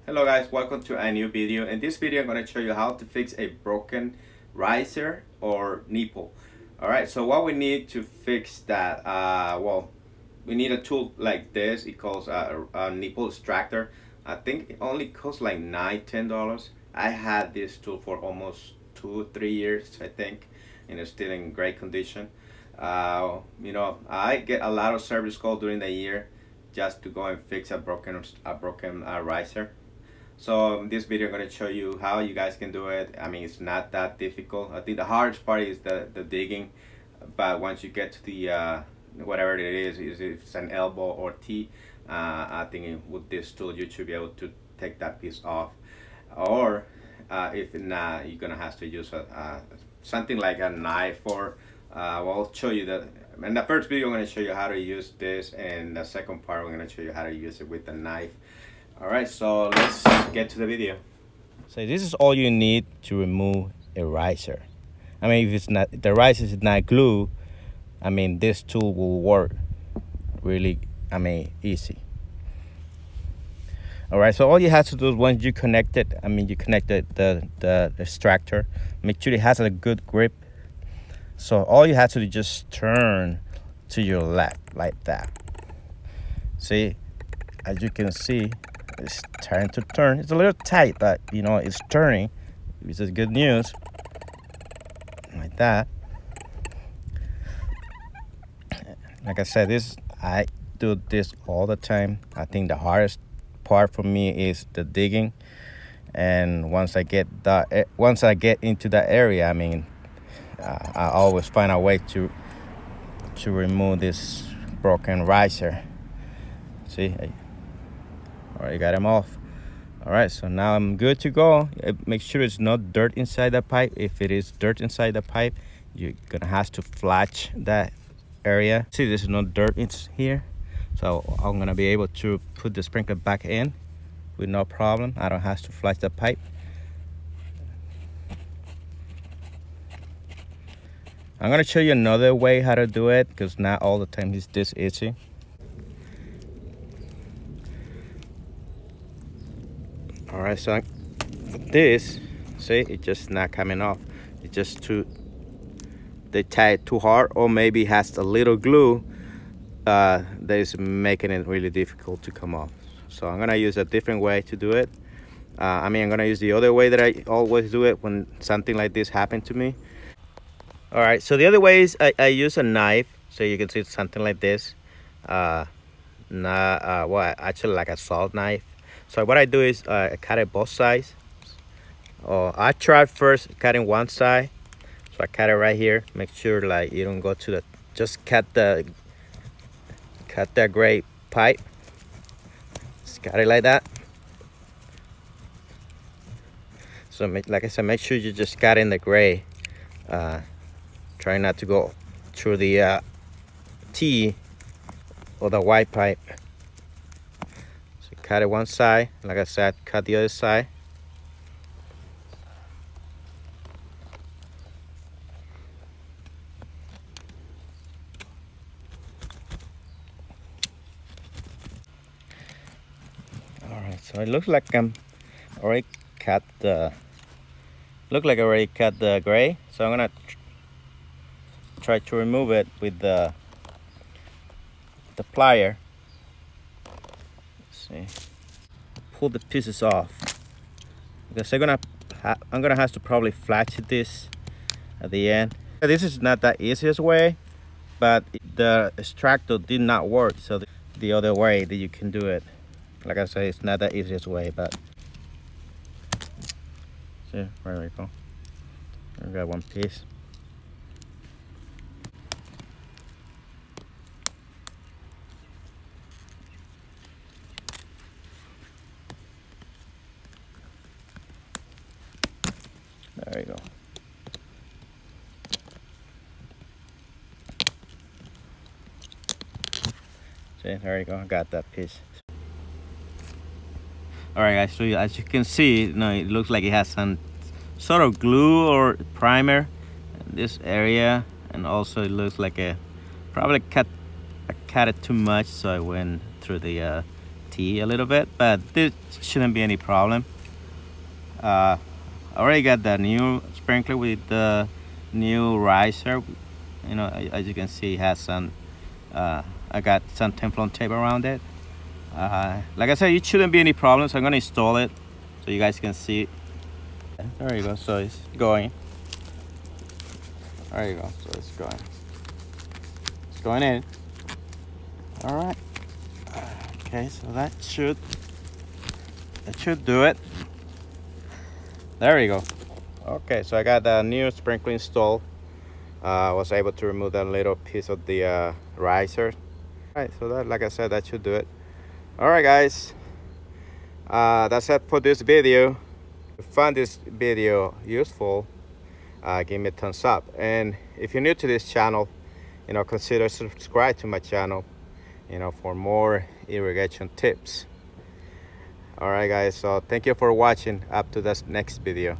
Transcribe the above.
Hello guys, welcome to a new video. In this video I'm going to show you how to fix a broken riser or nipple. Alright, so what we need to fix that, well, we need a tool like this. It calls a nipple extractor. I think it only costs like $9-10. I had this tool for almost 2-3 years, I think, and it's still in great condition. I get a lot of service calls during the year just to go and fix a broken riser. So in this video I'm going to show you how you guys can do it. I mean, it's not that difficult. I think the hardest part is the digging, but once you get to the whatever it is if it's an elbow or T, I think with this tool you should be able to take that piece off. Or if not, you're gonna have to use something like a knife, or well, I'll show you that. In the first video I'm going to show you how to use this, and the second part we're going to show you how to use it with the knife. Alright, so let's get to the video. So this is all you need to remove a riser. I mean, if it's not, the riser is not glue, I mean, this tool will work really, easy. Alright, so all you have to do is once you connect it, you connected the extractor, make sure it has a good grip. So all you have to do is just turn to your left like that. See, as you can see, it's trying to turn. It's a little tight, but it's turning, which is good news. Like that. Like I said, I do this all the time. I think the hardest part for me is the digging, and once I get into that area, I always find a way to remove this broken riser. See, I already got them off. All right, so now I'm good to go. Make sure it's not dirt inside the pipe. If it is dirt inside the pipe, you're gonna have to flash that area. See, there's no dirt in here, so I'm gonna be able to put the sprinkler back in with no problem. I don't have to flash the pipe. I'm gonna show you another way how to do it, because not all the time it's this easy. All right, so this, see, it's just not coming off. It's just they tie it too hard, or maybe has a little glue that is making it really difficult to come off. So I'm gonna use a different way to do it. I'm gonna use the other way that I always do it when something like this happened to me. All right, so the other way is I use a knife, so you can see something like this. Actually like a salt knife. So what I do is I cut it both sides. I tried first cutting one side, so I cut it right here. Make sure like you don't go to the, just cut that gray pipe. Just cut it like that. So like I said, make sure you just cut in the gray. Try not to go through the T or the white pipe. So cut it one side, like I said, cut the other side. All right, so it looks like I'm already cut the. I already cut the gray, so I'm gonna try to remove it with the plier. Let's see, pull the pieces off, because I'm gonna have to probably flash this at the end. This is not the easiest way, but the extractor did not work, so the other way that you can do it, like I say, it's not the easiest way, but see, there we go. I got one piece. There you go. See, there you go. I got that piece. All right, guys. So as you can see, it looks like it has some sort of glue or primer in this area, and also it looks like probably cut it too much, so I went through the rusty a little bit, but there shouldn't be any problem. I already got the new sprinkler with the new riser. You know, as you can see, it has some. I got some Teflon tape around it. Like I said, it shouldn't be any problem. So I'm gonna install it so you guys can see it. There you go. So it's going. There you go. So it's going. It's going in. All right. Okay. So that should do it. There you go. Okay. So I got the new sprinkler installed. I was able to remove that little piece of the riser. All right. So that, like I said, that should do it. All right, guys. That's it for this video. If you found this video useful, give me a thumbs up, and if you're new to this channel, you know, consider subscribe to my channel, you know, for more irrigation tips. All right, guys, so thank you for watching. Up to this next video.